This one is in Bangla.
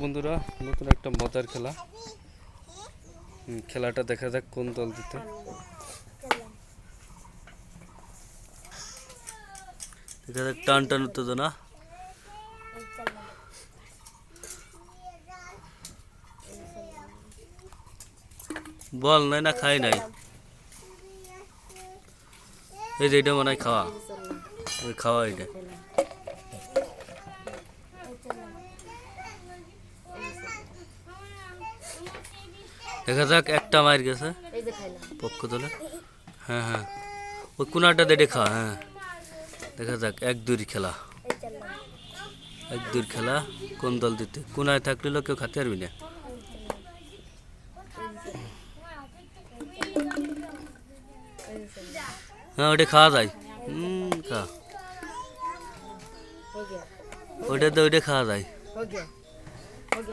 বন্ধুরা, নতুন একটা মজার খেলা। খেলাটা দেখা যাক কোন দল জিতে। দেখা যাক টান টান উত্তেজনা। বল নাই না খাই নাই, এই যে এটা মনে হয় খাওয়া, খাওয়া এটা। দেখা যাক একটা মার গেছে পক্ষ দলে। হ্যাঁ হ্যাঁ, ওই কোনাটা দেটে খাওয়া। হ্যাঁ, দেখা যাক 1-2 খেলা, 1-2 খেলা। কোন দল দিতে কোনায় থাকলে কেউ খাতে পারবি না। হ্যাঁ, ওটা খাওয়া যায়। খা, ওটা তো ওইটা খাওয়া যায়।